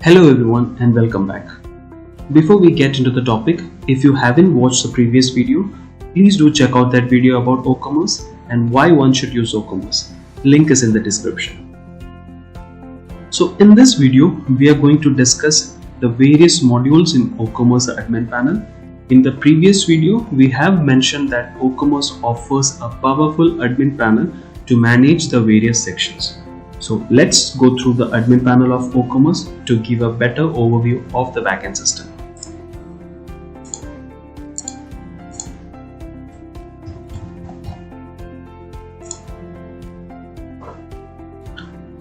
Hello everyone and welcome back. Before we get into the topic, if you haven't watched the previous video, please do check out that video about WooCommerce and why one should use WooCommerce. Link is in the description. So in this video, we are going to discuss the various modules in WooCommerce admin panel. In the previous video, we have mentioned that WooCommerce offers a powerful admin panel to manage the various sections. So let's go through the admin panel of WooCommerce to give a better overview of the backend system.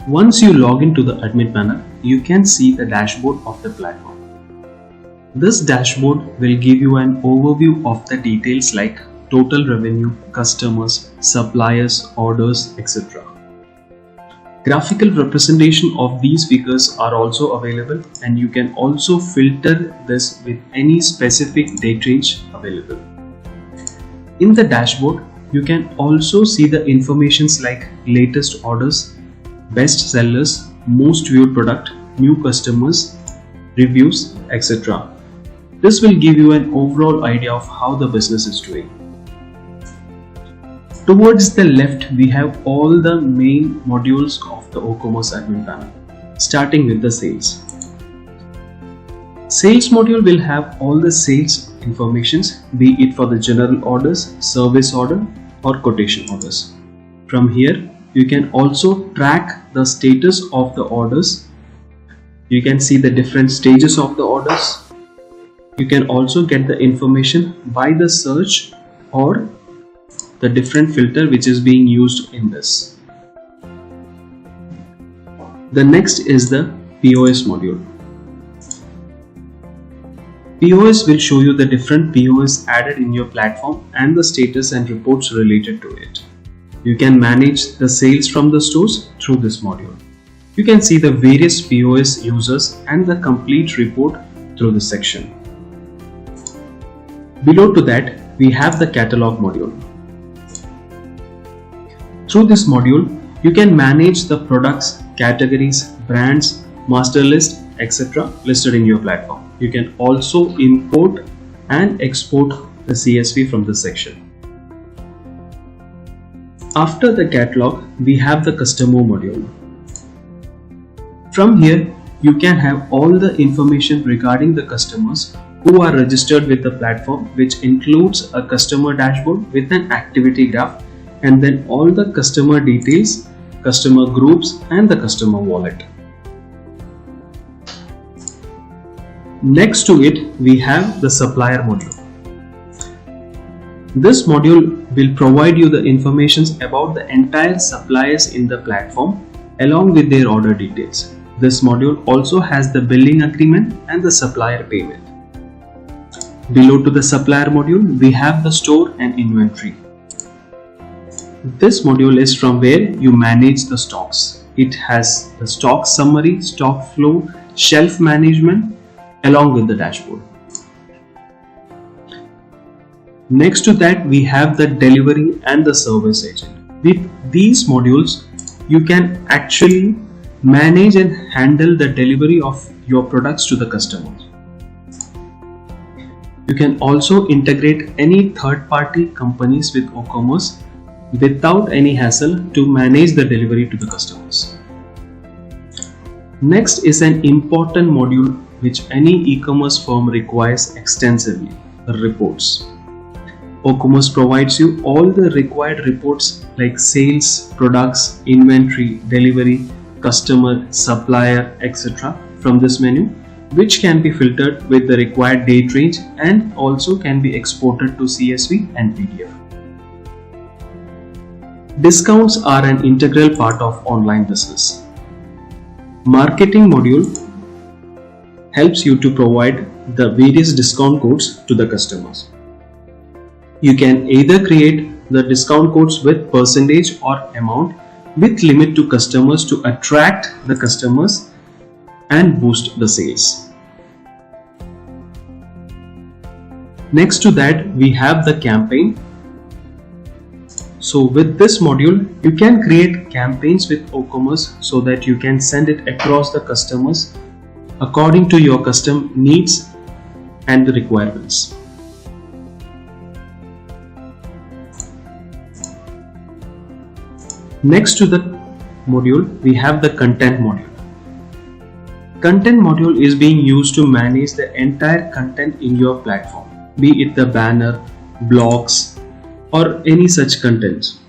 Once you log into the admin panel, you can see the dashboard of the platform. This dashboard will give you an overview of the details like total revenue, customers, suppliers, orders, etc. Graphical representation of these figures are also available, and you can also filter this with any specific date range available. In the dashboard, you can also see the informations like latest orders, best sellers, most viewed product, new customers, reviews, etc. This will give you an overall idea of how the business is doing. Towards the left, we have all the main modules of the WooCommerce admin panel, starting with the sales. Sales module will have all the sales informations, be it for the general orders, service order, or quotation orders. From here, you can also track the status of the orders. You can see the different stages of the orders. You can also get the information by the search or the different filter which is being used in this. The next is the POS module. POS will show you the different POS added in your platform and the status and reports related to it. You can manage the sales from the stores through this module. You can see the various POS users and the complete report through this section. Below to that, we have the catalog module. Through this module, you can manage the products, categories, brands, master list, etc. listed in your platform. You can also import and export the CSV from this section. After the catalog, we have the customer module. From here, you can have all the information regarding the customers who are registered with the platform, which includes a customer dashboard with an activity graph, and then all the customer details, customer groups, and the customer wallet. Next to it, we have the supplier module. This module will provide you the information about the entire suppliers in the platform along with their order details. This module also has the billing agreement and the supplier payment. Below to the supplier module, we have the store and inventory. This module is from where you manage the stocks. It has the stock summary, stock flow, shelf management along with the dashboard. Next to that, we have the delivery and the service agent. With these modules, you can actually manage and handle the delivery of your products to the customers. You can also integrate any third-party companies with WooCommerce without any hassle to manage the delivery to the customers. Next is an important module which any e-commerce firm requires extensively: the reports. WooCommerce provides you all the required reports like sales, products, inventory, delivery, customer, supplier, etc. from this menu, which can be filtered with the required date range and also can be exported to CSV and PDF. Discounts are an integral part of online business. Marketing module helps you to provide the various discount codes to the customers. You can either create the discount codes with percentage or amount with limit to customers to attract the customers and boost the sales. Next to that, we have the campaign. So with this module, you can create campaigns with WooCommerce so that you can send it across the customers according to your custom needs and the requirements. Next to the module, we have the content module. Content module is being used to manage the entire content in your platform, be it the banner, blogs, or any such content.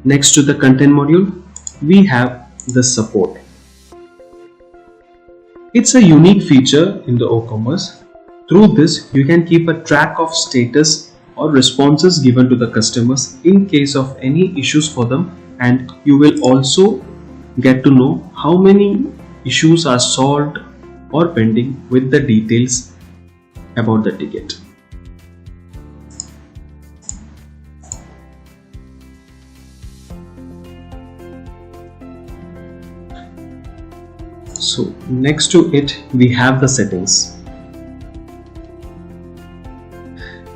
Next to the content module, we have the support. It's a unique feature in the WooCommerce. Through this, you can keep a track of status or responses given to the customers in case of any issues for them, and you will also get to know how many issues are solved or pending with the details about the ticket. So next to it, we have the settings.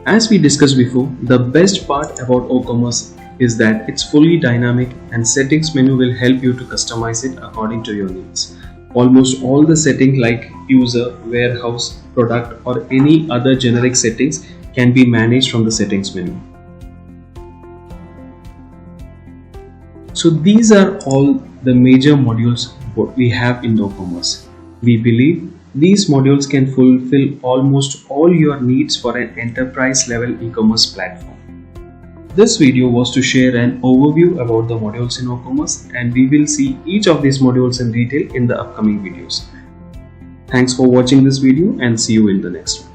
As we discussed before, the best part about WooCommerce is that it's fully dynamic, and settings menu will help you to customize it according to your needs. Almost all the settings like user, warehouse, product, or any other generic settings can be managed from the settings menu. So these are all the major modules what we have in WooCommerce. We believe these modules can fulfill almost all your needs for an enterprise level e-commerce platform. This video was to share an overview about the modules in WooCommerce, and we will see each of these modules in detail in the upcoming videos. Thanks for watching this video, and see you in the next one.